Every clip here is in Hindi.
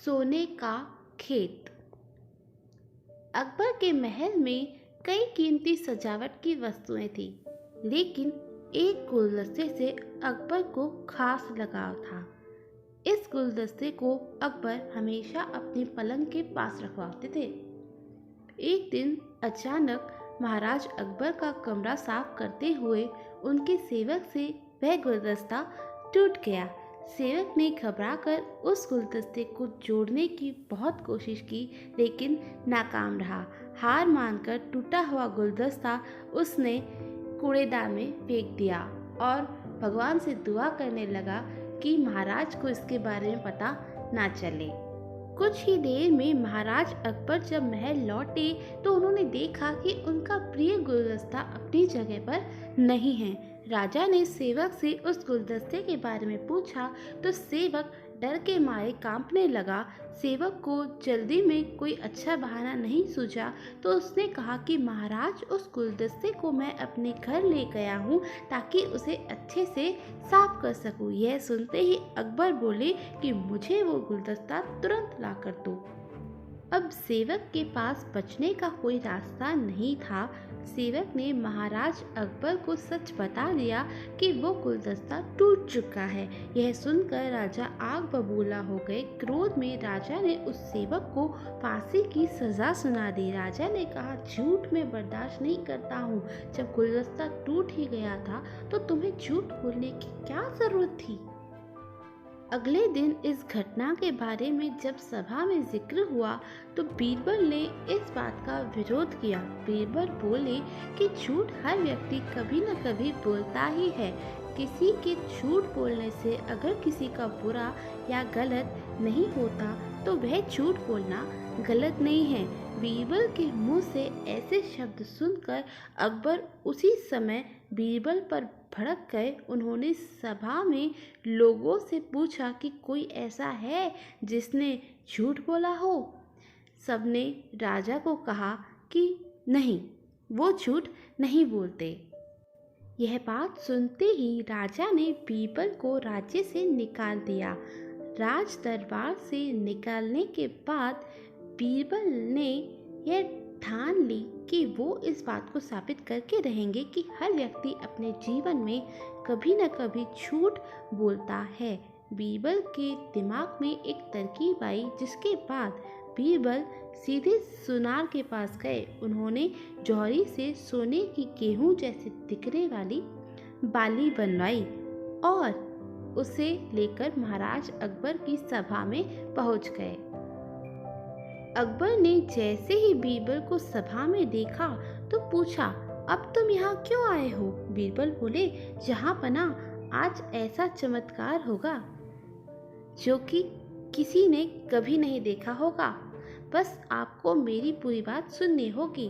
सोने का खेत। अकबर के महल में कई कीमती सजावट की वस्तुएं थी, लेकिन एक गुलदस्ते से अकबर को खास लगाव था। इस गुलदस्ते को अकबर हमेशा अपनी पलंग के पास रखवाते थे। एक दिन अचानक महाराज अकबर का कमरा साफ करते हुए उनके सेवक से वह गुलदस्ता टूट गया। सेवक ने घबराकर उस गुलदस्ते को जोड़ने की बहुत कोशिश की, लेकिन नाकाम रहा। हार मानकर टूटा हुआ गुलदस्ता उसने कूड़ेदान में फेंक दिया और भगवान से दुआ करने लगा कि महाराज को इसके बारे में पता ना चले। कुछ ही देर में महाराज अकबर जब महल लौटे तो उन्होंने देखा कि उनका प्रिय गुलदस्ता अपनी जगह पर नहीं है। राजा ने सेवक से उस गुलदस्ते के बारे में पूछा तो सेवक डर के मारे कांपने लगा। सेवक को जल्दी में कोई अच्छा बहाना नहीं सूझा तो उसने कहा कि महाराज, उस गुलदस्ते को मैं अपने घर ले गया हूँ ताकि उसे अच्छे से साफ कर सकूँ। यह सुनते ही अकबर बोले कि मुझे वो गुलदस्ता तुरंत ला कर दो। अब सेवक के पास बचने का कोई रास्ता नहीं था। सेवक ने महाराज अकबर को सच बता दिया कि वो गुलदस्ता टूट चुका है। यह सुनकर राजा आग बबूला हो गए। क्रोध में राजा ने उस सेवक को फांसी की सजा सुना दी। राजा ने कहा, झूठ मैं बर्दाश्त नहीं करता हूँ। जब गुलदस्ता टूट ही गया था तो तुम्हें झूठ बोलने की क्या जरूरत थी। अगले दिन इस घटना के बारे में जब सभा में जिक्र हुआ तो बीरबल ने इस बात का विरोध किया। बीरबल बोले कि झूठ हर व्यक्ति कभी न कभी बोलता ही है। किसी के झूठ बोलने से अगर किसी का बुरा या गलत नहीं होता तो वह झूठ बोलना गलत नहीं है। बीरबल के मुंह से ऐसे शब्द सुनकर अकबर उसी समय बीरबल पर भड़क गए। उन्होंने सभा में लोगों से पूछा कि कोई ऐसा है जिसने झूठ बोला हो। सबने राजा को कहा कि नहीं, वो झूठ नहीं बोलते। यह बात सुनते ही राजा ने बीरबल को राज्य से निकाल दिया। राज दरबार से निकालने के बाद बीरबल ने यह ठान ली कि वो इस बात को साबित करके रहेंगे कि हर व्यक्ति अपने जीवन में कभी न कभी झूठ बोलता है। बीरबल के दिमाग में एक तरकीब आई, जिसके बाद बीरबल सीधे सुनार के पास गए। उन्होंने जौहरी से सोने की गेहूं जैसे दिखने वाली बाली बनवाई और उसे लेकर महाराज अकबर की सभा में पहुंच गए। अकबर ने जैसे ही बीरबल को सभा में देखा तो पूछा, अब तुम यहाँ क्यों आए हो। बीरबल बोले, जहाँ पना आज ऐसा चमत्कार होगा जो कि किसी ने कभी नहीं देखा होगा। बस आपको मेरी पूरी बात सुननी होगी।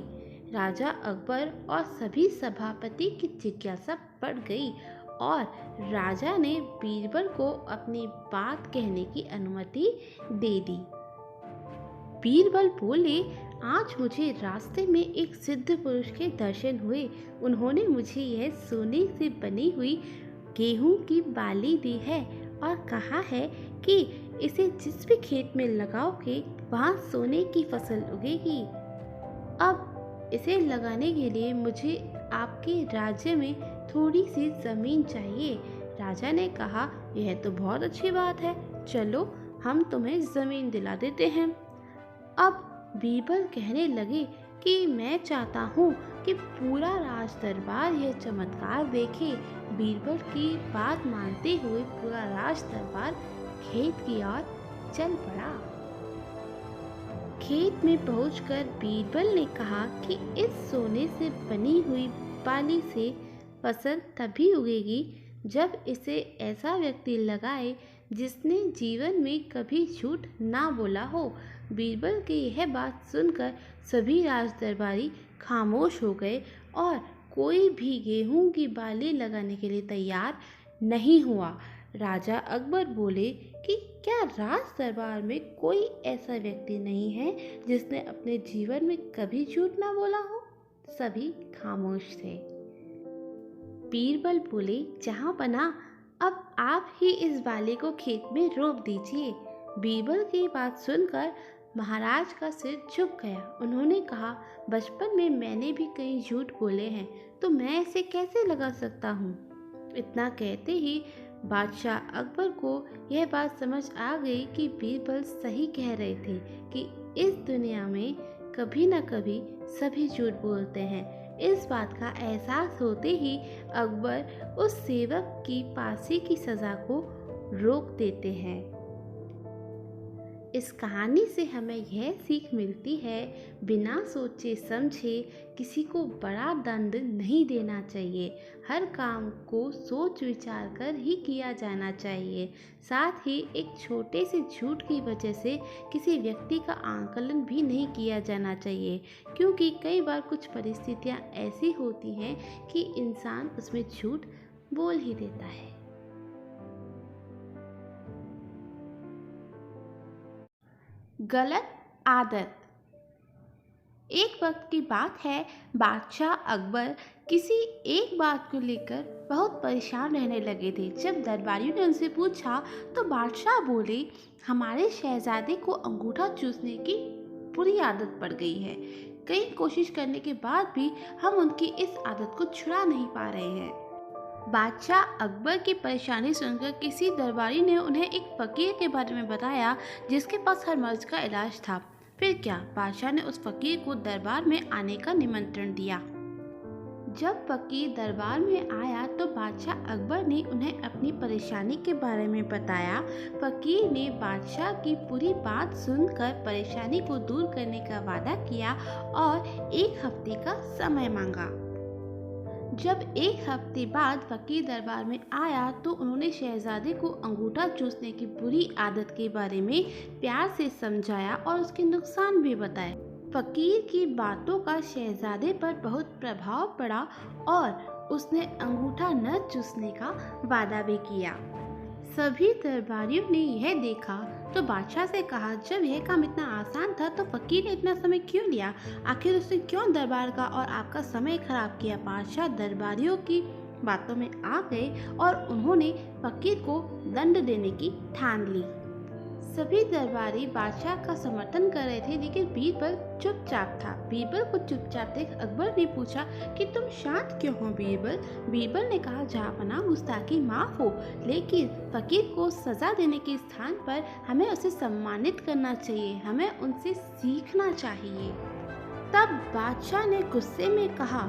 राजा अकबर और सभी सभापति की जिज्ञासा बढ़ गई और राजा ने बीरबल को अपनी बात कहने की अनुमति दे दी। बीरबल बोले, आज मुझे रास्ते में एक सिद्ध पुरुष के दर्शन हुए। उन्होंने मुझे यह सोने से बनी हुई गेहूं की बाली दी है और कहा है कि इसे जिस भी खेत में लगाओगे वहाँ सोने की फसल उगेगी। अब इसे लगाने के लिए मुझे आपके राज्य में थोड़ी सी जमीन चाहिए। राजा ने कहा, यह तो बहुत अच्छी बात है, चलो हम तुम्हें जमीन दिला देते हैं। अब बीरबल कहने लगे कि मैं चाहता हूँ कि पूरा राज दरबार यह चमत्कार देखे। बीरबल की बात मानते हुए पूरा राज दरबार खेत की ओर चल पड़ा। खेत में पहुंचकर बीरबल ने कहा कि इस सोने से बनी हुई बाली से फसल तभी उगेगी जब इसे ऐसा व्यक्ति लगाए जिसने जीवन में कभी झूठ ना बोला हो। बीरबल की यह बात सुनकर सभी राज दरबारी खामोश हो गए और कोई भी गेहूं की बाली लगाने के लिए तैयार नहीं हुआ। राजा अकबर बोले कि क्या राज दरबार में कोई ऐसा व्यक्ति नहीं है जिसने अपने जीवन में कभी झूठ ना बोला हो। सभी खामोश थे। बीरबल बोले, जहाँ पना अब आप ही इस बाले को खेत में रोप दीजिए। बीरबल की बात सुनकर महाराज का सिर झुक गया। उन्होंने कहा, बचपन में मैंने भी कई झूठ बोले हैं, तो मैं इसे कैसे लगा सकता हूँ। इतना कहते ही बादशाह अकबर को यह बात समझ आ गई कि बीरबल सही कह रहे थे कि इस दुनिया में कभी न कभी सभी झूठ बोलते हैं। इस बात का एहसास होते ही अकबर उस सेवक की फांसी की सज़ा को रोक देते हैं। इस कहानी से हमें यह सीख मिलती है, बिना सोचे समझे किसी को बड़ा दंड नहीं देना चाहिए। हर काम को सोच विचार कर ही किया जाना चाहिए। साथ ही एक छोटे से झूठ की वजह से किसी व्यक्ति का आकलन भी नहीं किया जाना चाहिए, क्योंकि कई बार कुछ परिस्थितियाँ ऐसी होती हैं कि इंसान उसमें झूठ बोल ही देता है। गलत आदत। एक वक्त की बात है, बादशाह अकबर किसी एक बात को लेकर बहुत परेशान रहने लगे थे। जब दरबारियों ने उनसे पूछा तो बादशाह बोले, हमारे शहजादे को अंगूठा चूसने की बुरी आदत पड़ गई है। कई कोशिश करने के बाद भी हम उनकी इस आदत को छुड़ा नहीं पा रहे हैं। बादशाह अकबर की परेशानी सुनकर किसी दरबारी ने उन्हें एक फकीर के बारे में बताया, जिसके पास हर मर्ज का इलाज था। फिर क्या, बादशाह ने उस फकीर को दरबार में आने का निमंत्रण दिया। जब फकीर दरबार में आया तो बादशाह अकबर ने उन्हें अपनी परेशानी के बारे में बताया। फकीर ने बादशाह की पूरी बात सुनकर परेशानी को दूर करने का वादा किया और 1 हफ्ते का समय मांगा। जब 1 हफ्ते बाद फकीर दरबार में आया तो उन्होंने शहजादे को अंगूठा चूसने की बुरी आदत के बारे में प्यार से समझाया और उसके नुकसान भी बताए। फकीर की बातों का शहजादे पर बहुत प्रभाव पड़ा और उसने अंगूठा न चूसने का वादा भी किया। सभी दरबारियों ने यह देखा तो बादशाह से कहा, जब यह काम इतना आसान था तो फकीर ने इतना समय क्यों लिया? आखिर उसने क्यों दरबार का और आपका समय खराब किया? बादशाह दरबारियों की बातों में आ गए और उन्होंने फकीर को दंड देने की ठान ली। सभी दरबारी बादशाह का समर्थन कर रहे थे, लेकिन बीरबल चुपचाप था। बीरबल को चुपचाप देख अकबर ने पूछा कि तुम शांत क्यों हो बीरबल? बीरबल ने कहा, जहाँपनाह, गुस्ताखी माफ हो, लेकिन फकीर को सजा देने के स्थान पर हमें उसे सम्मानित करना चाहिए, हमें उनसे सीखना चाहिए। तब बादशाह ने गुस्से में कहा,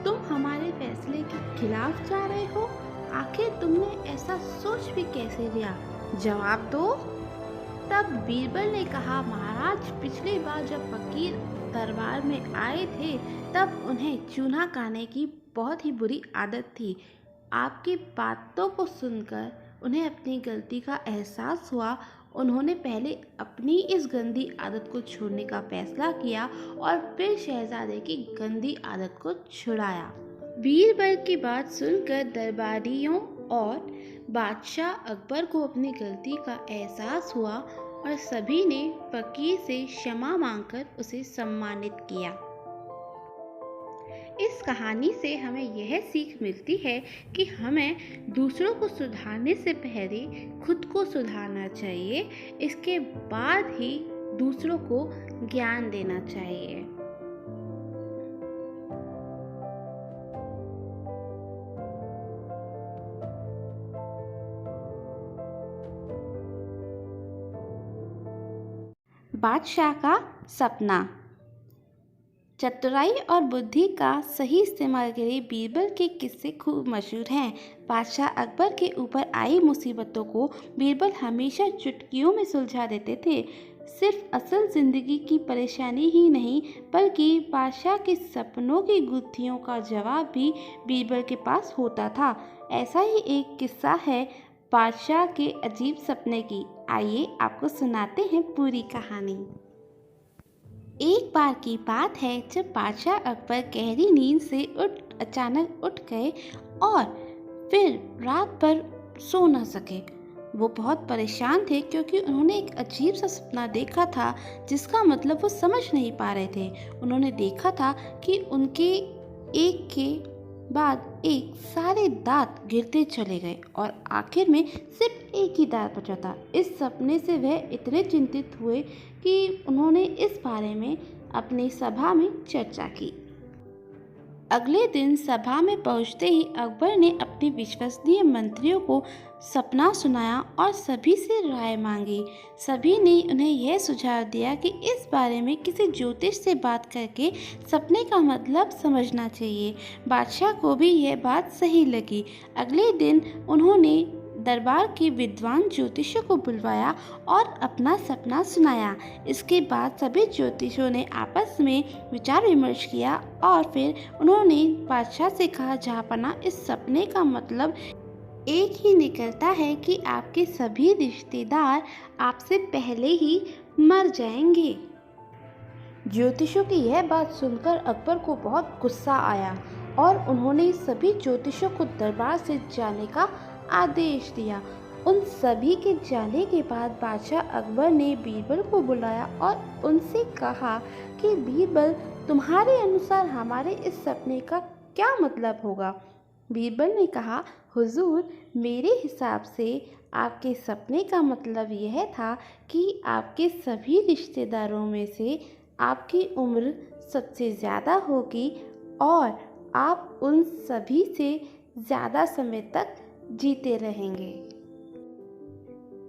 तुम हमारे फैसले के खिलाफ जा रहे हो? आखिर तुमने ऐसा सोच भी कैसे लिया? जवाब दो। तब बीरबल ने कहा, महाराज, पिछली बार जब फकीर दरबार में आए थे तब उन्हें चूना खाने की बहुत ही बुरी आदत थी। आपकी बातों को सुनकर उन्हें अपनी गलती का एहसास हुआ। उन्होंने पहले अपनी इस गंदी आदत को छोड़ने का फैसला किया और फिर शहजादे की गंदी आदत को छुड़ाया। बीरबल की बात सुनकर दरबारियों और बादशाह अकबर को अपनी गलती का एहसास हुआ और सभी ने फकीर से क्षमा मांगकर उसे सम्मानित किया। इस कहानी से हमें यह सीख मिलती है कि हमें दूसरों को सुधारने से पहले खुद को सुधारना चाहिए, इसके बाद ही दूसरों को ज्ञान देना चाहिए। बादशाह का सपना। चतुराई और बुद्धि का सही इस्तेमाल के लिए बीरबल के किस्से खूब मशहूर हैं। बादशाह अकबर के ऊपर आई मुसीबतों को बीरबल हमेशा चुटकियों में सुलझा देते थे। सिर्फ असल ज़िंदगी की परेशानी ही नहीं, बल्कि बादशाह के सपनों की गुत्थियों का जवाब भी बीरबल के पास होता था। ऐसा ही एक किस्सा है बादशाह के अजीब सपने की। आइए आपको सुनाते हैं पूरी कहानी। एक बार की बात है जब बादशाह अकबर गहरी नींद से अचानक उठ गए और फिर रात भर सो न सके। वो बहुत परेशान थे क्योंकि उन्होंने एक अजीब सा सपना देखा था जिसका मतलब वो समझ नहीं पा रहे थे। उन्होंने देखा था कि उनके एक के बाद एक सारे दांत गिरते चले गए और आखिर में सिर्फ एक ही दांत बचा था। इस सपने से वह इतने चिंतित हुए कि उन्होंने इस बारे में अपनी सभा में चर्चा की। अगले दिन सभा में पहुंचते ही अकबर ने अपने विश्वसनीय मंत्रियों को सपना सुनाया और सभी से राय मांगी। सभी ने उन्हें यह सुझाव दिया कि इस बारे में किसी ज्योतिष से बात करके सपने का मतलब समझना चाहिए। बादशाह को भी यह बात सही लगी। अगले दिन उन्होंने दरबार के विद्वान ज्योतिषियों को बुलवाया और अपना सपना सुनाया। इसके बाद सभी ज्योतिषियों ने आपस में विचार विमर्श किया और फिर उन्होंने बादशाह से कहा, जहाँपना इस सपने का मतलब एक ही निकलता है कि आपके सभी रिश्तेदार आपसे पहले ही मर जाएंगे। ज्योतिषियों की यह बात सुनकर अकबर को बहुत गुस्सा आया और उन्होंने सभी ज्योतिषियों को दरबार से जाने का आदेश दिया। उन सभी के जाने के बाद बादशाह अकबर ने बीरबल को बुलाया और उनसे कहा कि बीरबल, तुम्हारे अनुसार हमारे इस सपने का क्या मतलब होगा। बीरबल ने कहा, हुजूर, मेरे हिसाब से आपके सपने का मतलब यह था कि आपके सभी रिश्तेदारों में से आपकी उम्र सबसे ज़्यादा होगी और आप उन सभी से ज़्यादा समय तक जीते रहेंगे।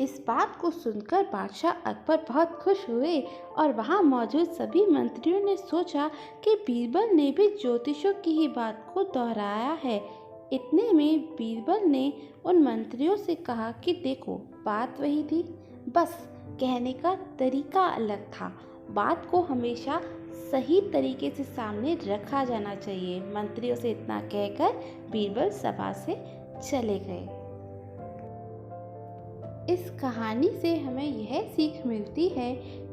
इस बात को सुनकर बादशाह अकबर बहुत खुश हुए और वहां मौजूद सभी मंत्रियों ने सोचा कि बीरबल ने भी ज्योतिषों की ही बात को दोहराया है। इतने में बीरबल ने उन मंत्रियों से कहा कि देखो, बात वही थी, बस कहने का तरीका अलग था। बात को हमेशा सही तरीके से सामने रखा जाना चाहिए। मंत्रियों से इतना कहकर बीरबल सभा से चले गए। इस कहानी से हमें यह सीख मिलती है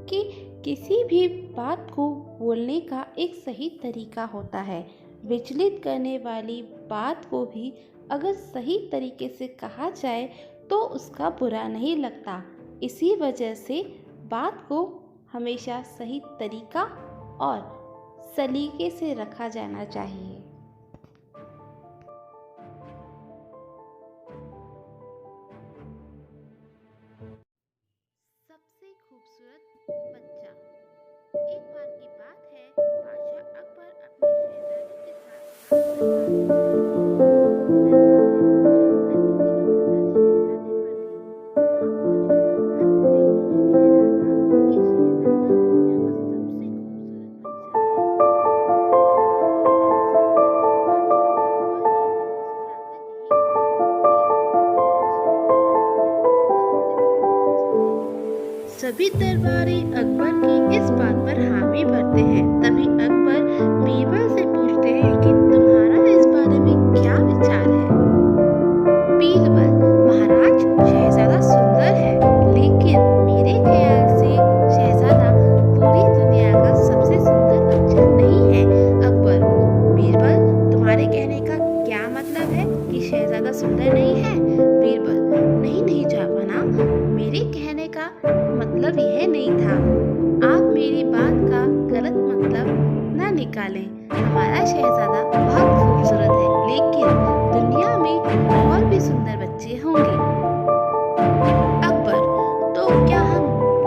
कि किसी भी बात को बोलने का एक सही तरीका होता है। विचलित करने वाली बात को भी अगर सही तरीके से कहा जाए तो उसका बुरा नहीं लगता। इसी वजह से बात को हमेशा सही तरीका और सलीके से रखा जाना चाहिए। सबसे खूबसूरत बच्चा। एक बार की बात है, बादशाह अकबर अपने शहजादों के साथ राजदरबार में सभी दरबारी अकबर की इस बात पर हामी भरते हैं। तभी अकबर बीरबल से पूछते हैं कि तुम्हारा इस बारे में क्या विचार है। बीरबल, महाराज, शहजादा सुंदर है, लेकिन मेरे ख्याल से शहजादा पूरी दुनिया का सबसे सुंदर बच्चा नहीं है। अकबर, बीरबल, तुम्हारे कहने का क्या मतलब है कि शहजादा सुंदर नहीं है। बीरबल, नहीं जहाँपनाह, मेरे कहने का मतलब यह नहीं था। आप मेरी बात का गलत मतलब न निकालें। हमारा शहजादा बहुत खूबसूरत है, लेकिन दुनिया में और भी सुंदर बच्चे होंगे। अकबर, तो क्या हम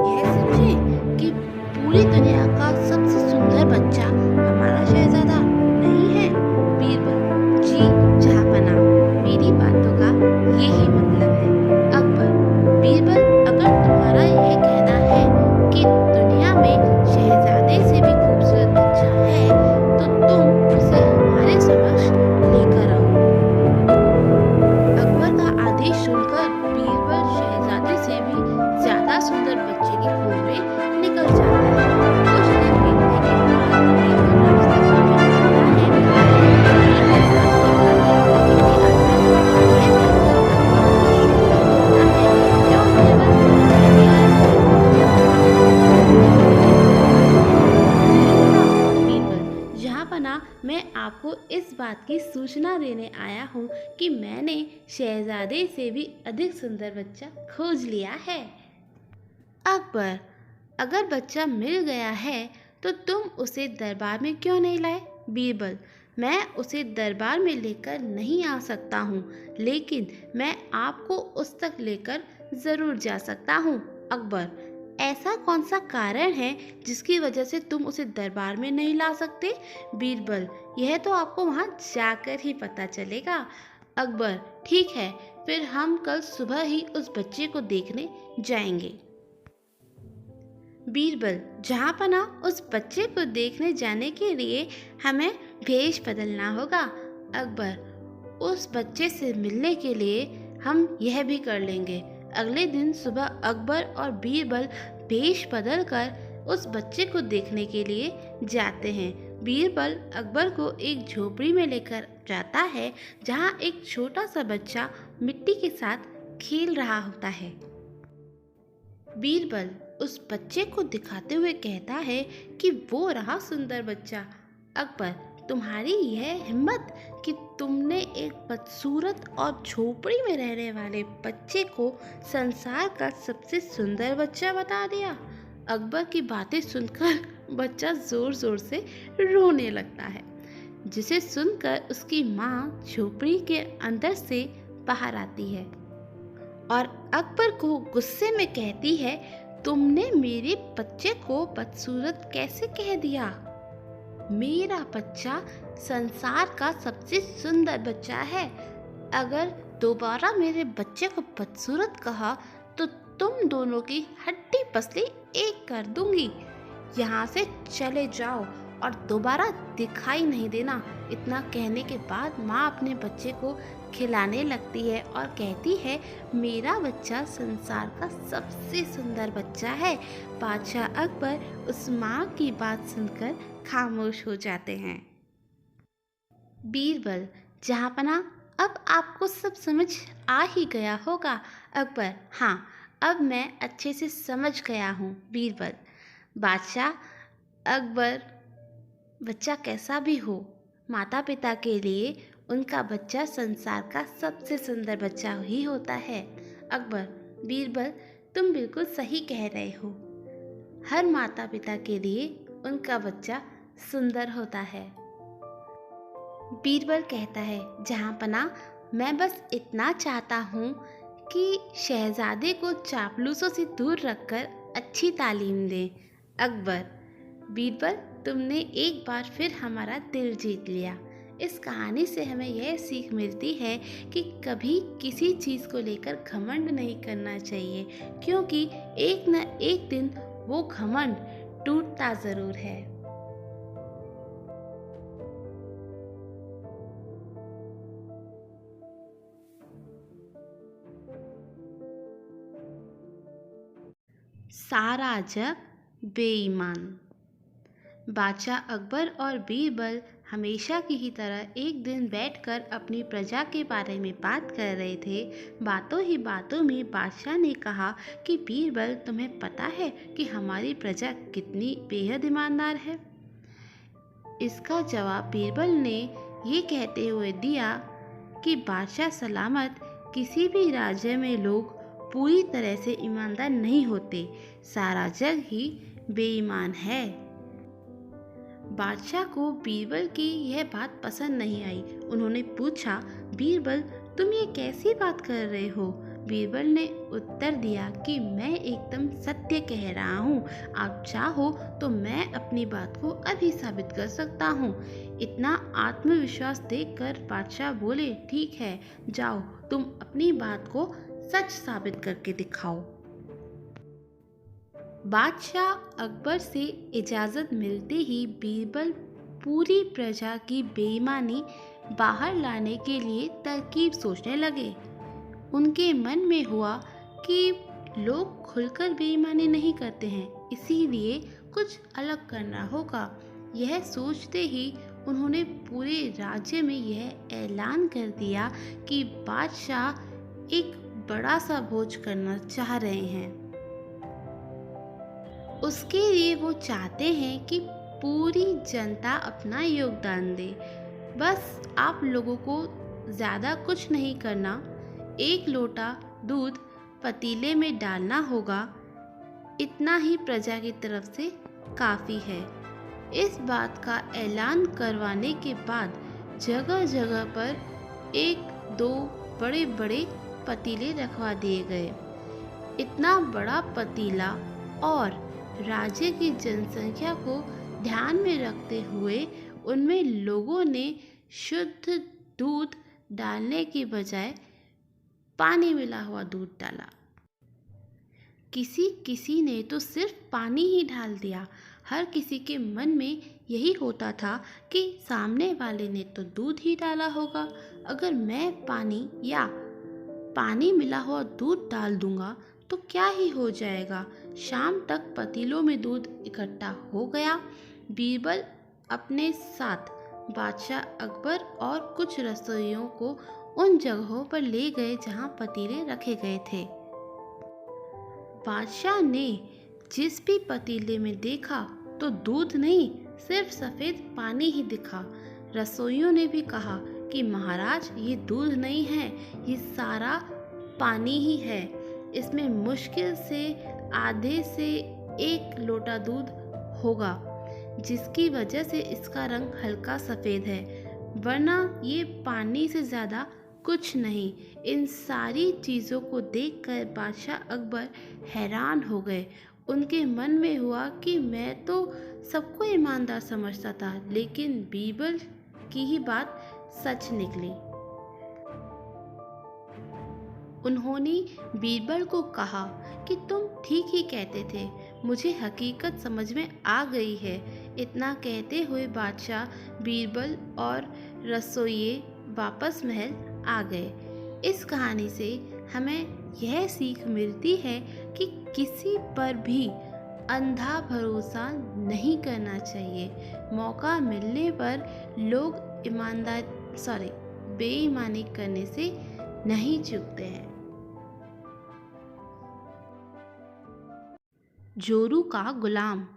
यह समझें कि पूरी दुनिया का सबसे सुंदर बच्चा हमारा शहजादा नहीं है। बीरबल, जी जहाँपनाह, मेरी बातों का यही मतलब है। अकबर, बीरबल, अगर तुम्हारा यह कहना है कि दुनिया में शहजादे से भी खूबसूरत बच्चा है, तो तुम उसे हमारे समक्ष लेकर आओ। अकबर का आदेश सुनकर बीरबल शहजादे से भी ज्यादा सुंदर बच्चे की खोज में निकल जाता है। कुछ दिन बीतने के बाद बीरबल राजदरबार में आता है। मैं आपको इस बात की सूचना देने आया हूँ कि मैंने शहजादे से भी अधिक सुंदर बच्चा खोज लिया है। अकबर, अगर बच्चा मिल गया है तो तुम उसे दरबार में क्यों नहीं लाए। बीरबल, मैं उसे दरबार में लेकर नहीं आ सकता हूँ, लेकिन मैं आपको उस तक लेकर ज़रूर जा सकता हूँ। अकबर, ऐसा कौन सा कारण है जिसकी वजह से तुम उसे दरबार में नहीं ला सकते? बीरबल, यह तो आपको वहाँ जाकर ही पता चलेगा। अकबर, ठीक है, फिर हम कल सुबह ही उस बच्चे को देखने जाएंगे। बीरबल, जहाँपना, उस बच्चे को देखने जाने के लिए हमें भेष बदलना होगा। अकबर, उस बच्चे से मिलने के लिए हम यह भी कर लेंगे। अगले दिन सुबह अकबर और बीरबल भेष बदल कर उस बच्चे को देखने के लिए जाते हैं। बीरबल अकबर को एक झोपड़ी में लेकर जाता है, जहाँ एक छोटा सा बच्चा मिट्टी के साथ खेल रहा होता है। बीरबल उस बच्चे को दिखाते हुए कहता है कि वो रहा सुंदर बच्चा। अकबर, तुम्हारी यह हिम्मत कि तुमने एक बदसूरत और झोपड़ी में रहने वाले बच्चे को संसार का सबसे सुंदर बच्चा बता दिया। अकबर की बातें सुनकर बच्चा जोर जोर से रोने लगता है, जिसे सुनकर उसकी माँ झोपड़ी के अंदर से बाहर आती है और अकबर को गुस्से में कहती है, तुमने मेरे बच्चे को बदसूरत कैसे कह दिया? मेरा बच्चा संसार का सबसे सुंदर बच्चा है। अगर दोबारा मेरे बच्चे को बदसूरत कहा तो तुम दोनों की हड्डी पसली एक कर दूंगी। यहाँ से चले जाओ और दोबारा दिखाई नहीं देना। इतना कहने के बाद माँ अपने बच्चे को खिलाने लगती है और कहती है, मेरा बच्चा संसार का सबसे सुंदर बच्चा है। बादशाह अकबर उस माँ की बात सुनकर खामोश हो जाते हैं। बीरबल, जहाँपना, अब आपको सब समझ आ ही गया होगा। अकबर, हाँ, अब मैं अच्छे से समझ गया हूँ। बीरबल, बादशाह अकबर, बच्चा कैसा भी हो, माता पिता के लिए उनका बच्चा संसार का सबसे सुंदर बच्चा ही होता है। अकबर, बीरबल, तुम बिल्कुल सही कह रहे हो। हर माता पिता के लिए उनका बच्चा सुंदर होता है। बीरबल कहता है, जहाँपना, मैं बस इतना चाहता हूँ कि शहजादे को चापलूसों से दूर रखकर अच्छी तालीम दें। अकबर, बीरबल, तुमने एक बार फिर हमारा दिल जीत लिया। इस कहानी से हमें यह सीख मिलती है कि कभी किसी चीज़ को लेकर घमंड नहीं करना चाहिए, क्योंकि एक न एक दिन वो घमंड टूटता ज़रूर है। सारा जग बेईमान। बादशाह अकबर और बीरबल हमेशा की ही तरह एक दिन बैठकर अपनी प्रजा के बारे में बात कर रहे थे। बातों ही बातों में बादशाह ने कहा कि बीरबल, तुम्हें पता है कि हमारी प्रजा कितनी बेहद ईमानदार है? इसका जवाब बीरबल ने ये कहते हुए दिया कि बादशाह सलामत, किसी भी राज्य में लोग पूरी तरह से ईमानदार नहीं होते, सारा जग ही बेईमान है। बादशाह को बीरबल की यह बात पसंद नहीं आई। उन्होंने पूछा, बीरबल, तुम ये कैसी बात कर रहे हो? बीरबल ने उत्तर दिया कि मैं एकदम सत्य कह रहा हूँ। आप चाहो तो मैं अपनी बात को अभी साबित कर सकता हूँ। इतना आत्मविश्वास देखकर बादशाह बोले, ठीक है, जाओ, तुम अपनी बात को सच साबित करके दिखाओ। बादशाह अकबर से इजाज़त मिलते ही बीरबल पूरी प्रजा की बेईमानी बाहर लाने के लिए तरकीब सोचने लगे। उनके मन में हुआ कि लोग खुलकर बेईमानी नहीं करते हैं, इसीलिए कुछ अलग करना होगा। यह सोचते ही उन्होंने पूरे राज्य में यह ऐलान कर दिया कि बादशाह एक बड़ा सा भोज करना चाह रहे हैं। उसके लिए वो चाहते हैं कि पूरी जनता अपना योगदान दे। बस आप लोगों को ज़्यादा कुछ नहीं करना, 1 लोटा दूध पतीले में डालना होगा, इतना ही प्रजा की तरफ से काफ़ी है। इस बात का ऐलान करवाने के बाद जगह जगह पर एक दो बड़े बड़े पतीले रखवा दिए गए। इतना बड़ा पतीला और राज्य की जनसंख्या को ध्यान में रखते हुए उनमें लोगों ने शुद्ध दूध डालने की बजाय पानी मिला हुआ दूध डाला। किसी किसी ने तो सिर्फ पानी ही डाल दिया। हर किसी के मन में यही होता था कि सामने वाले ने तो दूध ही डाला होगा, अगर मैं पानी मिला हुआ दूध डाल दूंगा तो क्या ही हो जाएगा। शाम तक पतीलों में दूध इकट्ठा हो गया। बीरबल अपने साथ बादशाह अकबर और कुछ रसोइयों को उन जगहों पर ले गए जहां पतीले रखे गए थे। बादशाह ने जिस भी पतीले में देखा तो दूध नहीं, सिर्फ सफ़ेद पानी ही दिखा। रसोइयों ने भी कहा कि महाराज, ये दूध नहीं है, ये सारा पानी ही है। इसमें मुश्किल से आधे से 1 लोटा दूध होगा, जिसकी वजह से इसका रंग हल्का सफ़ेद है, वरना ये पानी से ज़्यादा कुछ नहीं। इन सारी चीज़ों को देखकर बादशाह अकबर हैरान हो गए। उनके मन में हुआ कि मैं तो सबको ईमानदार समझता था, लेकिन बीरबल की ही बात सच निकली। उन्होंने बीरबल को कहा कि तुम ठीक ही कहते थे, मुझे हकीकत समझ में आ गई है। इतना कहते हुए बादशाह, बीरबल और रसोइये वापस महल आ गए। इस कहानी से हमें यह सीख मिलती है कि किसी पर भी अंधा भरोसा नहीं करना चाहिए। मौका मिलने पर लोग बेईमानी करने से नहीं चूकते हैं। जोरू का गुलाम।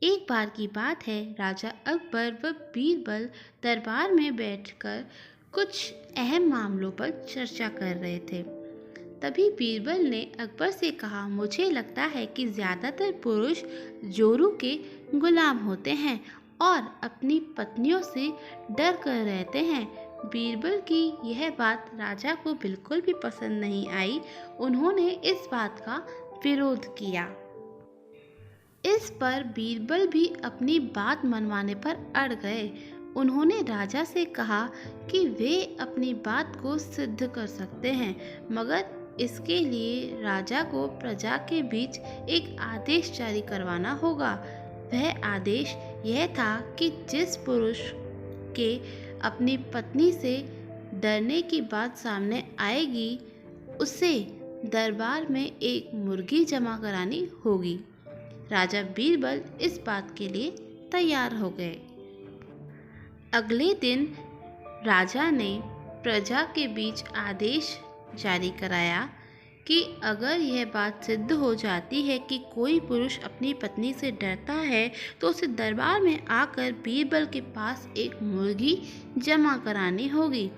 एक बार की बात है, राजा अकबर व बीरबल दरबार में बैठकर कुछ अहम मामलों पर चर्चा कर रहे थे। तभी बीरबल ने अकबर से कहा, मुझे लगता है कि ज़्यादातर पुरुष जोरू के गुलाम होते हैं और अपनी पत्नियों से डर कर रहते हैं। बीरबल की यह बात राजा को बिल्कुल भी पसंद नहीं आई। उन्होंने इस बात का विरोध किया। इस पर बीरबल भी अपनी बात मनवाने पर अड़ गए। उन्होंने राजा से कहा कि वे अपनी बात को सिद्ध कर सकते हैं, मगर इसके लिए राजा को प्रजा के बीच एक आदेश जारी करवाना होगा। वह आदेश यह था कि जिस पुरुष के अपनी पत्नी से डरने की बात सामने आएगी, उसे दरबार में एक मुर्गी जमा करानी होगी। राजा बीरबल इस बात के लिए तैयार हो गए। अगले दिन राजा ने प्रजा के बीच आदेश जारी कराया कि अगर यह बात सिद्ध हो जाती है कि कोई पुरुष अपनी पत्नी से डरता है, तो उसे दरबार में आकर बीरबल के पास एक मुर्गी जमा करानी होगी।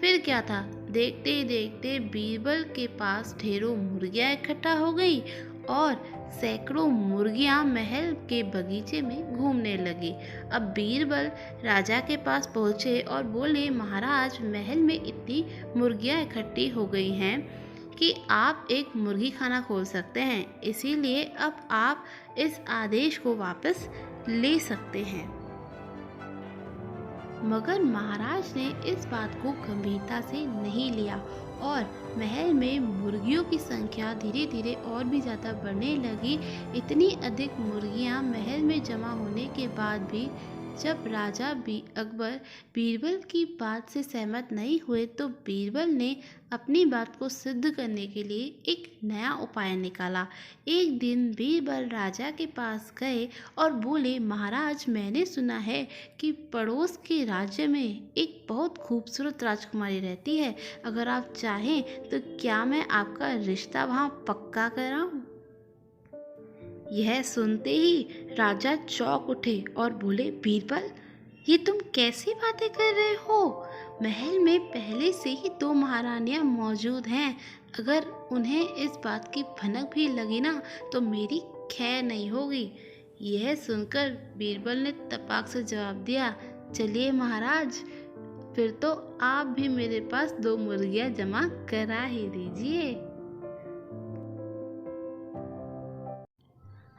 फिर क्या था, देखते देखते बीरबल के पास ढेरों मुर्गियाँ इकट्ठा हो गई और सैकड़ों मुर्गियाँ महल के बगीचे में घूमने लगी। अब बीरबल राजा के पास पहुँचे और बोले, महाराज, महल में इतनी मुर्गियाँ इकट्ठी हो गई हैं कि आप एक मुर्गी खाना खोल सकते हैं, इसीलिए अब आप इस आदेश को वापस ले सकते हैं। मगर महाराज ने इस बात को गंभीरता से नहीं लिया और महल में मुर्गियों की संख्या धीरे धीरे और भी ज़्यादा बढ़ने लगी। इतनी अधिक मुर्गियां महल में जमा होने के बाद भी जब राजा अकबर बीरबल की बात से सहमत नहीं हुए, तो बीरबल ने अपनी बात को सिद्ध करने के लिए एक नया उपाय निकाला। एक दिन बीरबल राजा के पास गए और बोले, महाराज, मैंने सुना है कि पड़ोस के राज्य में एक बहुत खूबसूरत राजकुमारी रहती है। अगर आप चाहें तो क्या मैं आपका रिश्ता वहाँ पक्का कराऊं? यह सुनते ही राजा चौंक उठे और बोले, बीरबल, ये तुम कैसी बातें कर रहे हो? महल में पहले से ही 2 महारानियां मौजूद हैं। अगर उन्हें इस बात की भनक भी लगी ना, तो मेरी खैर नहीं होगी। यह सुनकर बीरबल ने तपाक से जवाब दिया, चलिए महाराज, फिर तो आप भी मेरे पास 2 मुर्गियां जमा करा ही दीजिए।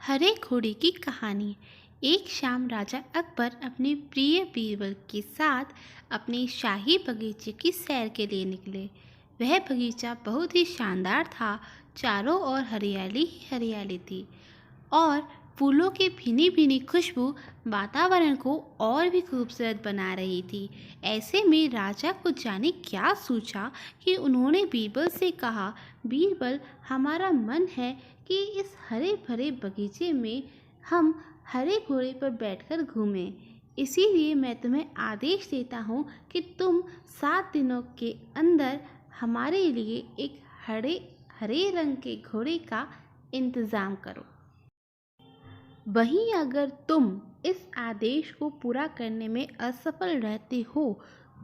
हरे घोड़े की कहानी। एक शाम राजा अकबर अपने प्रिय बीरबल के साथ अपने शाही बगीचे की सैर के लिए निकले। वह बगीचा बहुत ही शानदार था। चारों ओर हरियाली ही हरियाली थी और फूलों की भीनी भीनी खुशबू वातावरण को और भी खूबसूरत बना रही थी। ऐसे में राजा को जाने क्या सूझा कि उन्होंने बीरबल से कहा, बीरबल, हमारा मन है कि इस हरे भरे बगीचे में हम हरे घोड़े पर बैठकर घूमें। इसीलिए मैं तुम्हें आदेश देता हूँ कि तुम 7 दिनों के अंदर हमारे लिए एक हरे हरे रंग के घोड़े का इंतज़ाम करो। वहीं अगर तुम इस आदेश को पूरा करने में असफल रहते हो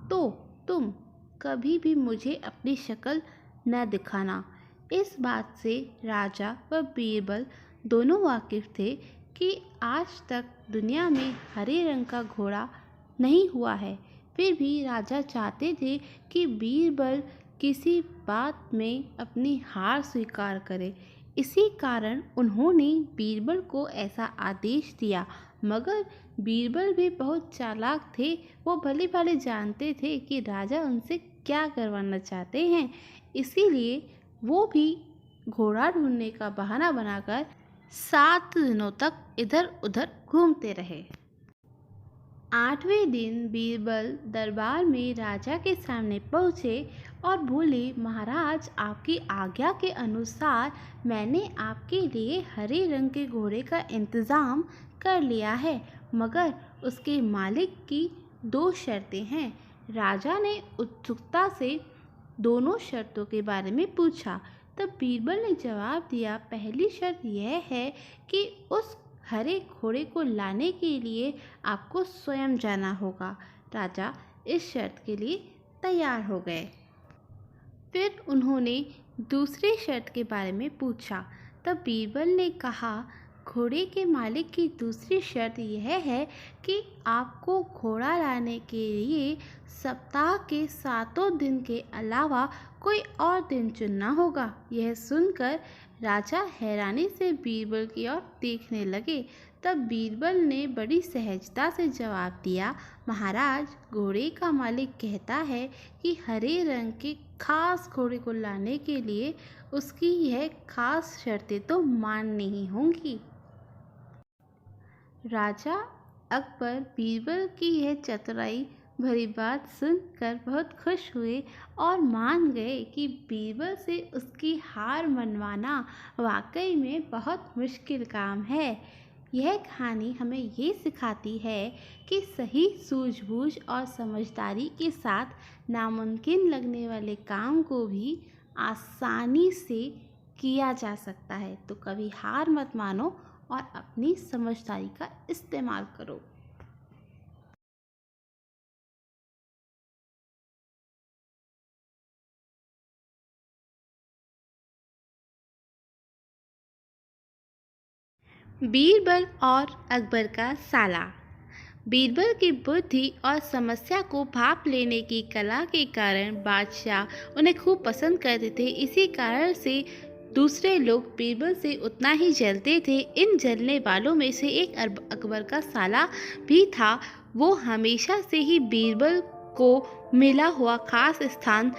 तो तुम कभी भी मुझे अपनी शक्ल न दिखाना। इस बात से राजा व बीरबल दोनों वाकिफ थे कि आज तक दुनिया में हरे रंग का घोड़ा नहीं हुआ है। फिर भी राजा चाहते थे कि बीरबल किसी बात में अपनी हार स्वीकार करे। इसी कारण उन्होंने बीरबल को ऐसा आदेश दिया। मगर बीरबल भी बहुत चालाक थे। वो भली भांति जानते थे कि राजा उनसे क्या करवाना चाहते हैं। इसीलिए वो भी घोड़ा ढूंढने का बहाना बनाकर 7 दिनों तक इधर उधर घूमते रहे। 8वें दिन बीरबल दरबार में राजा के सामने पहुँचे और बोले, महाराज, आपकी आज्ञा के अनुसार मैंने आपके लिए हरे रंग के घोड़े का इंतज़ाम कर लिया है, मगर उसके मालिक की 2 शर्तें हैं। राजा ने उत्सुकता से दोनों शर्तों के बारे में पूछा। तब बीरबल ने जवाब दिया, पहली शर्त यह है कि उस हरे घोड़े को लाने के लिए आपको स्वयं जाना होगा। राजा इस शर्त के लिए तैयार हो गए। फिर उन्होंने दूसरी शर्त के बारे में पूछा। तब बीरबल ने कहा, घोड़े के मालिक की दूसरी शर्त यह है कि आपको घोड़ा लाने के लिए सप्ताह के 7 दिन के अलावा कोई और दिन चुनना होगा। यह सुनकर राजा हैरानी से बीरबल की ओर देखने लगे। तब बीरबल ने बड़ी सहजता से जवाब दिया, महाराज, घोड़े का मालिक कहता है कि हरे रंग के खास घोड़े को लाने के लिए उसकी यह खास शर्तें तो माननी ही होंगी। राजा अकबर बीरबल की यह चतुराई भरी बात सुनकर बहुत खुश हुए और मान गए कि बीरबल से उसकी हार मनवाना वाकई में बहुत मुश्किल काम है। यह कहानी हमें ये सिखाती है कि सही सूझबूझ और समझदारी के साथ नामुमकिन लगने वाले काम को भी आसानी से किया जा सकता है। तो कभी हार मत मानो और अपनी समझदारी का इस्तेमाल करो। बीरबल और अकबर का साला। बीरबल की बुद्धि और समस्या को भांप लेने की कला के कारण बादशाह उन्हें खूब पसंद करते थे। इसी कारण से दूसरे लोग बीरबल से उतना ही जलते थे। इन जलने वालों में से एक अकबर का साला भी था। वो हमेशा से ही बीरबल को मिला हुआ खास स्थान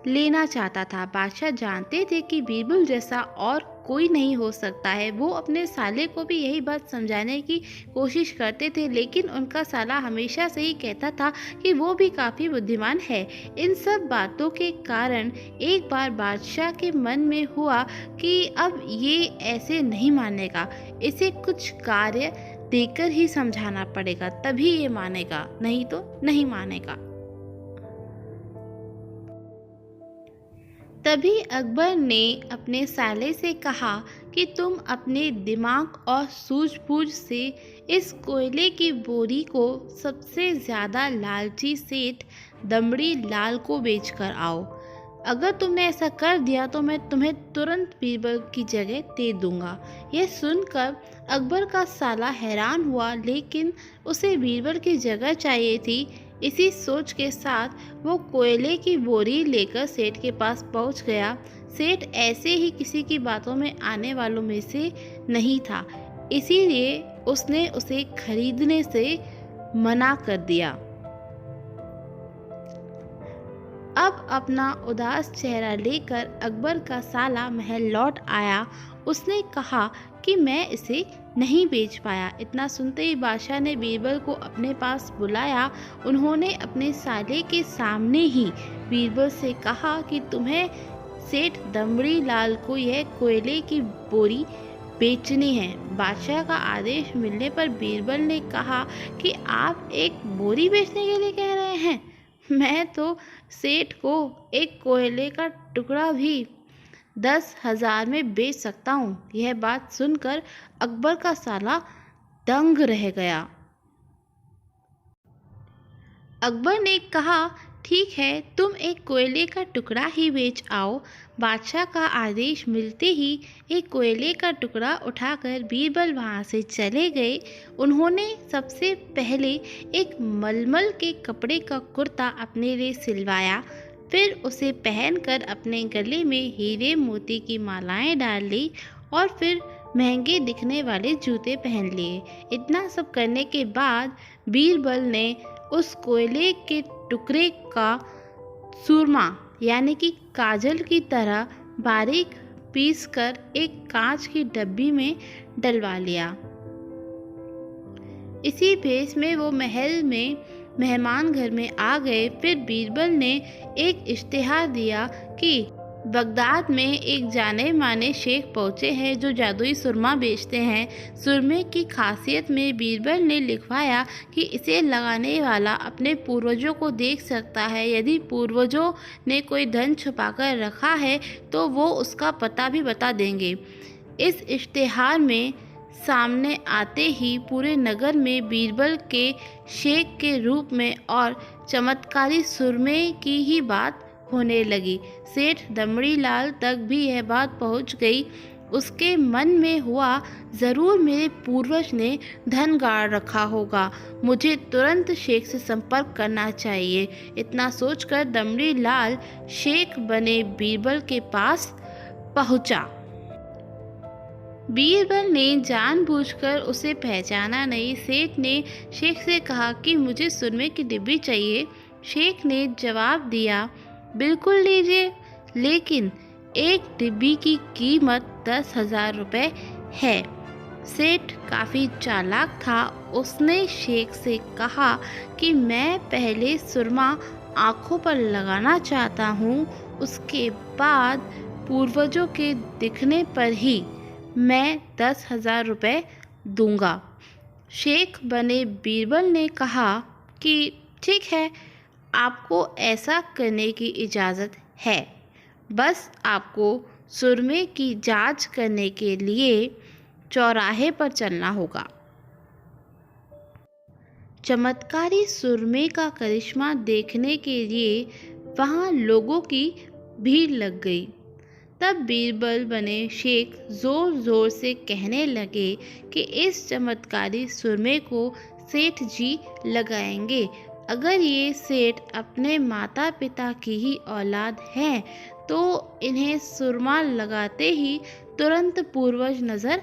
लेना चाहता था। बादशाह जानते थे कि बीरबल जैसा और कोई नहीं हो सकता है। वो अपने साले को भी यही बात समझाने की कोशिश करते थे, लेकिन उनका साला हमेशा से ही कहता था कि वो भी काफ़ी बुद्धिमान है। इन सब बातों के कारण एक बार बादशाह के मन में हुआ कि अब ये ऐसे नहीं मानेगा, इसे कुछ कार्य देकर ही समझाना पड़ेगा, तभी ये मानेगा, नहीं तो नहीं मानेगा। तभी अकबर ने अपने साले से कहा कि तुम अपने दिमाग और सूझबूझ से इस कोयले की बोरी को सबसे ज़्यादा लालची सेठ दमड़ी लाल को बेचकर आओ। अगर तुमने ऐसा कर दिया तो मैं तुम्हें तुरंत बीरबल की जगह दे दूंगा। यह सुनकर अकबर का साला हैरान हुआ, लेकिन उसे बीरबल की जगह चाहिए थी, इसी सोच के साथ वो कोयले की बोरी लेकर सेठ के पास पहुंच गया। सेठ ऐसे ही किसी की बातों में आने वालों में से नहीं था, इसीलिए उसने उसे खरीदने से मना कर दिया। अब अपना उदास चेहरा लेकर अकबर का साला महल लौट आया। उसने कहा कि मैं इसे नहीं बेच पाया। इतना सुनते ही बादशाह ने बीरबल को अपने पास बुलाया। उन्होंने अपने साले के सामने ही बीरबल से कहा कि तुम्हें सेठ दमड़ी लाल को यह कोयले की बोरी बेचनी है। बादशाह का आदेश मिलने पर बीरबल ने कहा कि आप एक बोरी बेचने के लिए कह रहे हैं? मैं तो सेठ को एक कोयले का टुकड़ा भी 10,000 में बेच सकता हूँ। यह बात सुनकर अकबर का साला दंग रह गया। अकबर ने कहा, ठीक है, तुम एक कोयले का टुकड़ा ही बेच आओ। बादशाह का आदेश मिलते ही एक कोयले का टुकड़ा उठाकर बीरबल वहाँ से चले गए। उन्होंने सबसे पहले एक मलमल के कपड़े का कुर्ता अपने लिए सिलवाया, फिर उसे पहनकर अपने गले में हीरे मोती की मालाएं डाल ली और फिर महंगे दिखने वाले जूते पहन लिए। इतना सब करने के बाद बीरबल ने उस कोयले के टुकड़े का सुरमा यानी कि काजल की तरह बारीक पीसकर एक कांच की डब्बी में डलवा लिया। इसी भेष में वो महल में मेहमान घर में आ गए। फिर बीरबल ने एक इश्तिहार दिया कि बगदाद में एक जाने माने शेख पहुँचे हैं जो जादुई सुरमा बेचते हैं। सुरमे की खासियत में बीरबल ने लिखवाया कि इसे लगाने वाला अपने पूर्वजों को देख सकता है। यदि पूर्वजों ने कोई धन छुपाकर रखा है तो वो उसका पता भी बता देंगे। इस इश्तिहार में सामने आते ही पूरे नगर में बीरबल के शेख के रूप में और चमत्कारी सुरमे की ही बात होने लगी। सेठ दमड़ी लाल तक भी यह बात पहुंच गई। उसके मन में हुआ, ज़रूर मेरे पूर्वज ने धन गाड़ रखा होगा, मुझे तुरंत शेख से संपर्क करना चाहिए। इतना सोचकर दमड़ी लाल शेख बने बीरबल के पास पहुंचा। बीरबल ने जानबूझकर उसे पहचाना नहीं। सेठ ने शेख से कहा कि मुझे सुरमे की डिब्बी चाहिए। शेख ने जवाब दिया, बिल्कुल लीजिए, लेकिन एक डिब्बी की कीमत 10,000 रुपये है। सेठ काफ़ी चालाक था। उसने शेख से कहा कि मैं पहले सुरमा आँखों पर लगाना चाहता हूँ, उसके बाद पूर्वजों के दिखने पर ही मैं 10,000 रुपये दूंगा। शेख बने बीरबल ने कहा कि ठीक है, आपको ऐसा करने की इजाज़त है, बस आपको सुरमे की जांच करने के लिए चौराहे पर चलना होगा। चमत्कारी सुरमे का करिश्मा देखने के लिए वहाँ लोगों की भीड़ लग गई। तब बीरबल बने शेख ज़ोर ज़ोर से कहने लगे कि इस चमत्कारी सुरमे को सेठ जी लगाएंगे। अगर ये सेठ अपने माता पिता की ही औलाद हैं तो इन्हें सुरमा लगाते ही तुरंत पूर्वज नज़र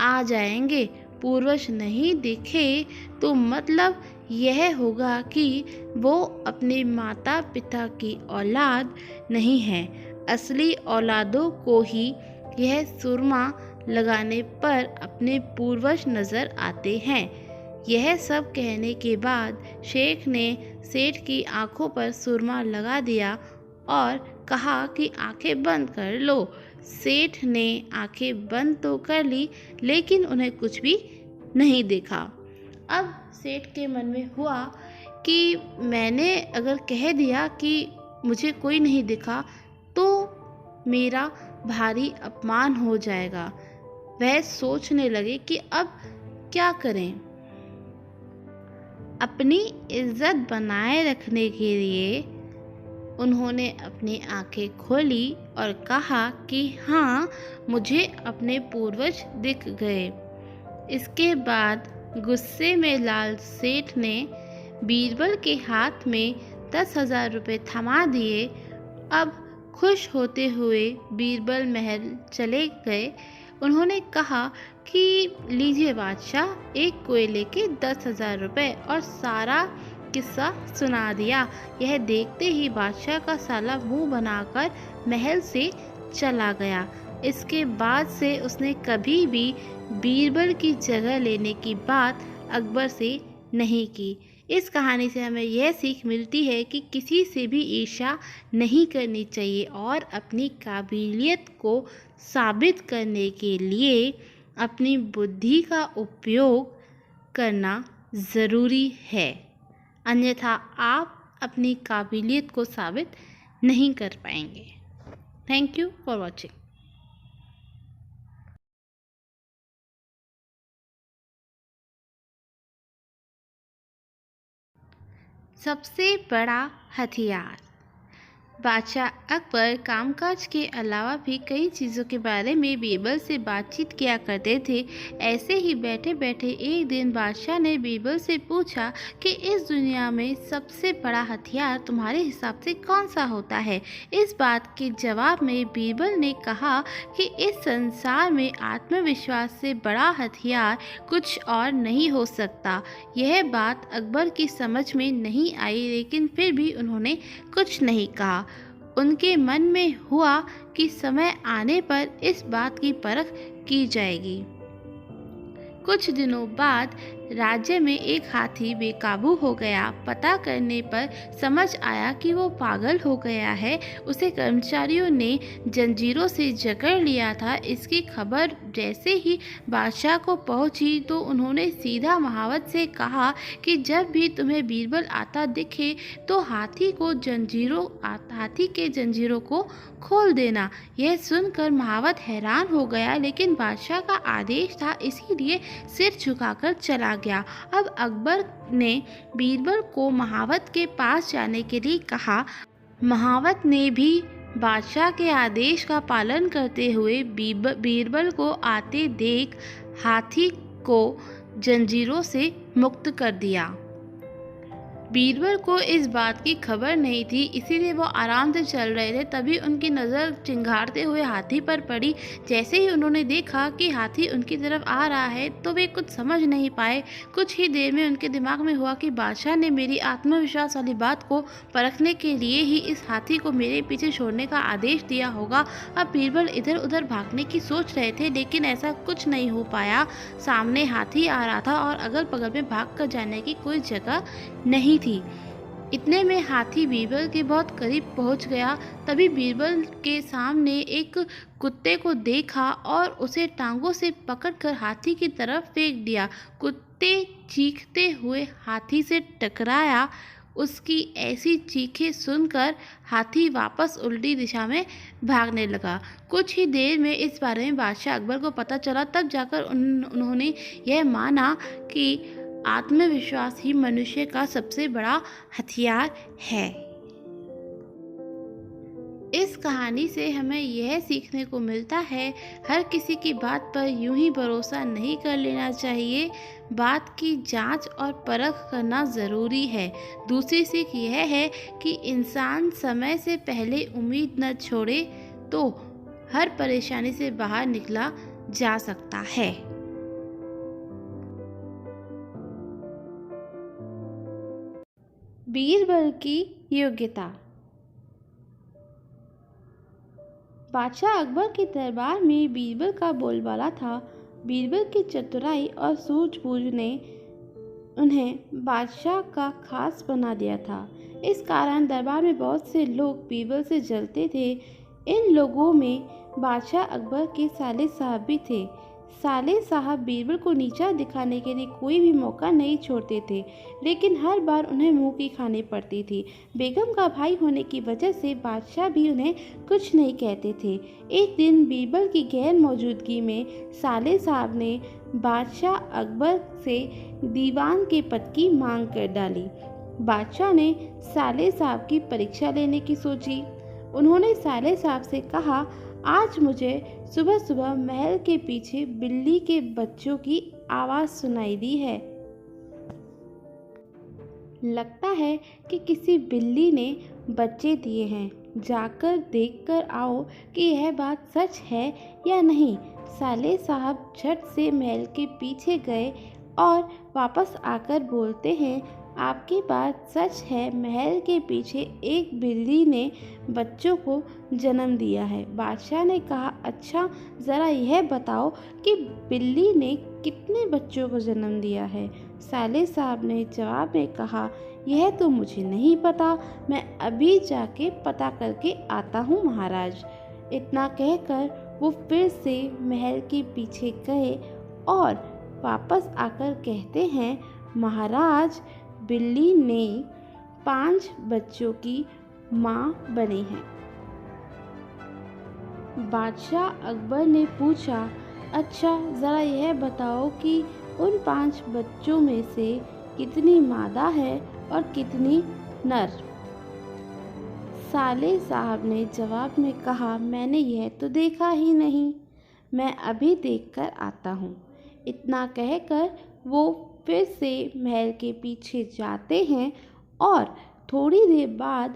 आ जाएंगे। पूर्वज नहीं दिखे तो मतलब यह होगा कि वो अपने माता पिता की औलाद नहीं है। असली औलादों को ही यह सुरमा लगाने पर अपने पूर्वज नज़र आते हैं। यह सब कहने के बाद शेख ने सेठ की आंखों पर सुरमा लगा दिया और कहा कि आंखें बंद कर लो। सेठ ने आंखें बंद तो कर ली, लेकिन उन्हें कुछ भी नहीं देखा। अब सेठ के मन में हुआ कि मैंने अगर कह दिया कि मुझे कोई नहीं दिखा तो मेरा भारी अपमान हो जाएगा। वह सोचने लगे कि अब क्या करें। अपनी इज्जत बनाए रखने के लिए उन्होंने अपनी आंखें खोली और कहा कि हाँ, मुझे अपने पूर्वज दिख गए। इसके बाद गुस्से में लाल सेठ ने बीरबल के हाथ में 10,000 रुपये थमा दिए। अब खुश होते हुए बीरबल महल चले गए। उन्होंने कहा कि लीजिए बादशाह, एक कोयले के 10,000 रुपये, और सारा किस्सा सुना दिया। यह देखते ही बादशाह का साला मुंह बनाकर महल से चला गया। इसके बाद से उसने कभी भी बीरबल की जगह लेने की बात अकबर से नहीं की। इस कहानी से हमें यह सीख मिलती है कि किसी से भी ईर्ष्या नहीं करनी चाहिए और अपनी काबिलियत को साबित करने के लिए अपनी बुद्धि का उपयोग करना ज़रूरी है, अन्यथा आप अपनी काबिलियत को साबित नहीं कर पाएंगे। Thank you for watching. सबसे बड़ा हथियार। बादशाह अकबर कामकाज के अलावा भी कई चीज़ों के बारे में बीरबल से बातचीत किया करते थे। ऐसे ही बैठे बैठे एक दिन बादशाह ने बीरबल से पूछा कि इस दुनिया में सबसे बड़ा हथियार तुम्हारे हिसाब से कौन सा होता है। इस बात के जवाब में बीरबल ने कहा कि इस संसार में आत्मविश्वास से बड़ा हथियार कुछ और नहीं हो सकता। यह बात अकबर की समझ में नहीं आई, लेकिन फिर भी उन्होंने कुछ नहीं कहा। उनके मन में हुआ कि समय आने पर इस बात की परख की जाएगी। कुछ दिनों बाद राज्य में एक हाथी बेकाबू हो गया। पता करने पर समझ आया कि वो पागल हो गया है। उसे कर्मचारियों ने जंजीरों से जकड़ लिया था। इसकी खबर जैसे ही बादशाह को पहुंची तो उन्होंने सीधा महावत से कहा कि जब भी तुम्हें बीरबल आता दिखे तो हाथी के जंजीरों को खोल देना। यह सुनकर महावत हैरान हो गया, लेकिन बादशाह का आदेश था, इसीलिए सिर झुकाकर चला गया। अब अकबर ने बीरबल को महावत के पास जाने के लिए कहा। महावत ने भी बादशाह के आदेश का पालन करते हुए बीरबल को आते देख हाथी को जंजीरों से मुक्त कर दिया। बीरबल को इस बात की खबर नहीं थी, इसीलिए वो आराम से चल रहे थे। तभी उनकी नज़र चिंगारते हुए हाथी पर पड़ी। जैसे ही उन्होंने देखा कि हाथी उनकी तरफ आ रहा है तो वे कुछ समझ नहीं पाए। कुछ ही देर में उनके दिमाग में हुआ कि बादशाह ने मेरी आत्मविश्वास वाली बात को परखने के लिए ही इस हाथी को मेरे पीछे छोड़ने का आदेश दिया होगा। अब बीरबल इधर उधर भागने की सोच रहे थे, लेकिन ऐसा कुछ नहीं हो पाया। सामने हाथी आ रहा था और अगल बगल में भाग कर जाने की कोई जगह नहीं थी। इतने में हाथी बीरबल के बहुत करीब पहुंच गया। तभी बीरबल के सामने एक कुत्ते को देखा और उसे टांगों से पकड़कर हाथी की तरफ फेंक दिया। कुत्ते चीखते हुए हाथी से टकराया। उसकी ऐसी चीखें सुनकर हाथी वापस उल्टी दिशा में भागने लगा। कुछ ही देर में इस बारे में बादशाह अकबर को पता चला। तब जाकर उन्होंने यह माना कि आत्मविश्वास ही मनुष्य का सबसे बड़ा हथियार है। इस कहानी से हमें यह सीखने को मिलता है, हर किसी की बात पर यूं ही भरोसा नहीं कर लेना चाहिए। बात की जांच और परख करना ज़रूरी है। दूसरी सीख यह है कि इंसान समय से पहले उम्मीद न छोड़े तो हर परेशानी से बाहर निकला जा सकता है। बीरबल की योग्यता। बादशाह अकबर के दरबार में बीरबल का बोलबाला था। बीरबल की चतुराई और सूझबूझ ने उन्हें बादशाह का खास बना दिया था। इस कारण दरबार में बहुत से लोग बीरबल से जलते थे। इन लोगों में बादशाह अकबर के साले साहब भी थे। साले साहब बीरबल को नीचा दिखाने के लिए कोई भी मौका नहीं छोड़ते थे, लेकिन हर बार उन्हें मुंह की खानी पड़ती थी। बेगम का भाई होने की वजह से बादशाह भी उन्हें कुछ नहीं कहते थे। एक दिन बीरबल की गैर मौजूदगी में साले साहब ने बादशाह अकबर से दीवान के पद की मांग कर डाली। बादशाह ने साले साहब की परीक्षा लेने की सोची। उन्होंने साले साहब से कहा, आज मुझे सुबह सुबह महल के पीछे बिल्ली के बच्चों की आवाज़ सुनाई दी है। लगता है कि किसी बिल्ली ने बच्चे दिए हैं। जाकर देखकर आओ कि यह बात सच है या नहीं। साले साहब झट से महल के पीछे गए और वापस आकर बोलते हैं, आपकी बात सच है, महल के पीछे एक बिल्ली ने बच्चों को जन्म दिया है। बादशाह ने कहा, अच्छा ज़रा यह बताओ कि बिल्ली ने कितने बच्चों को जन्म दिया है। साले साहब ने जवाब में कहा, यह तो मुझे नहीं पता, मैं अभी जाके पता करके आता हूँ महाराज। इतना कहकर वो फिर से महल के पीछे गए और वापस आकर कहते हैं, महाराज बिल्ली ने 5 बच्चों की माँ बनी है। बादशाह अकबर ने पूछा, अच्छा ज़रा यह बताओ कि उन 5 बच्चों में से कितनी मादा है और कितनी नर। साले साहब ने जवाब में कहा, मैंने यह तो देखा ही नहीं, मैं अभी देखकर आता हूँ। इतना कहकर वो फिर से महल के पीछे जाते हैं और थोड़ी देर बाद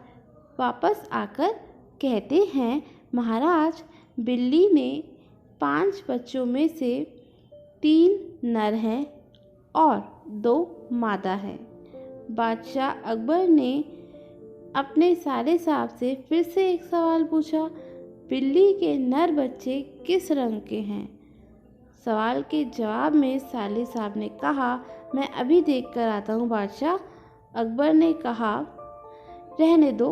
वापस आकर कहते हैं, महाराज बिल्ली ने 5 बच्चों में से 3 नर हैं और 2 मादा है। बादशाह अकबर ने अपने साले साहब से फिर से एक सवाल पूछा, बिल्ली के नर बच्चे किस रंग के हैं। सवाल के जवाब में साले साहब ने कहा, मैं अभी देख कर आता हूँ बादशाह। अकबर ने कहा, रहने दो,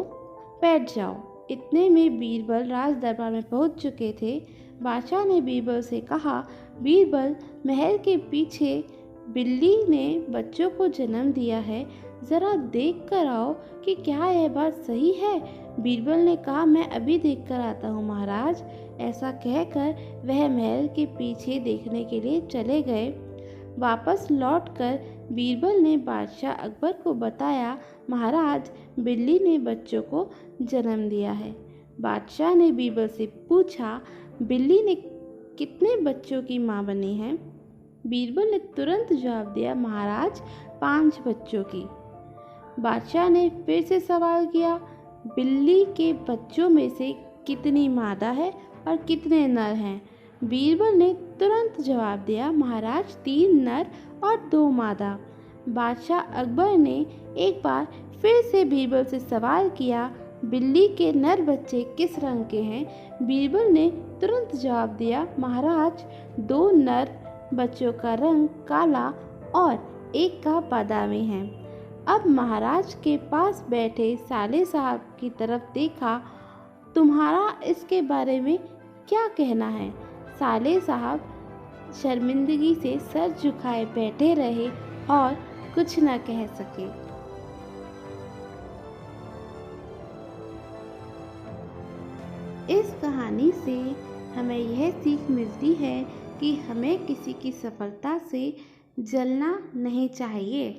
बैठ जाओ। इतने में बीरबल राज दरबार में पहुँच चुके थे। बादशाह ने बीरबल से कहा, बीरबल महल के पीछे बिल्ली ने बच्चों को जन्म दिया है, ज़रा देख कर आओ कि क्या यह बात सही है। बीरबल ने कहा, मैं अभी देख कर आता हूँ महाराज। ऐसा कहकर वह महल के पीछे देखने के लिए चले गए। वापस लौटकर बीरबल ने बादशाह अकबर को बताया, महाराज बिल्ली ने बच्चों को जन्म दिया है। बादशाह ने बीरबल से पूछा, बिल्ली ने कितने बच्चों की माँ बनी है। बीरबल ने तुरंत जवाब दिया, महाराज 5 बच्चों की। बादशाह ने फिर से सवाल किया, बिल्ली के बच्चों में से कितनी मादा है और कितने नर हैं। बीरबल ने तुरंत जवाब दिया, महाराज 3 नर और 2 मादा। बादशाह अकबर ने एक बार फिर से बीरबल से सवाल किया, बिल्ली के नर बच्चे किस रंग के हैं। बीरबल ने तुरंत जवाब दिया, महाराज 2 नर बच्चों का रंग काला और एक का बादामी है। अब महाराज के पास बैठे साले साहब की तरफ देखा, तुम्हारा इसके बारे में क्या कहना है। साले साहब शर्मिंदगी से सर झुकाए बैठे रहे और कुछ न कह सके। इस कहानी से हमें यह सीख मिलती है कि हमें किसी की सफलता से जलना नहीं चाहिए।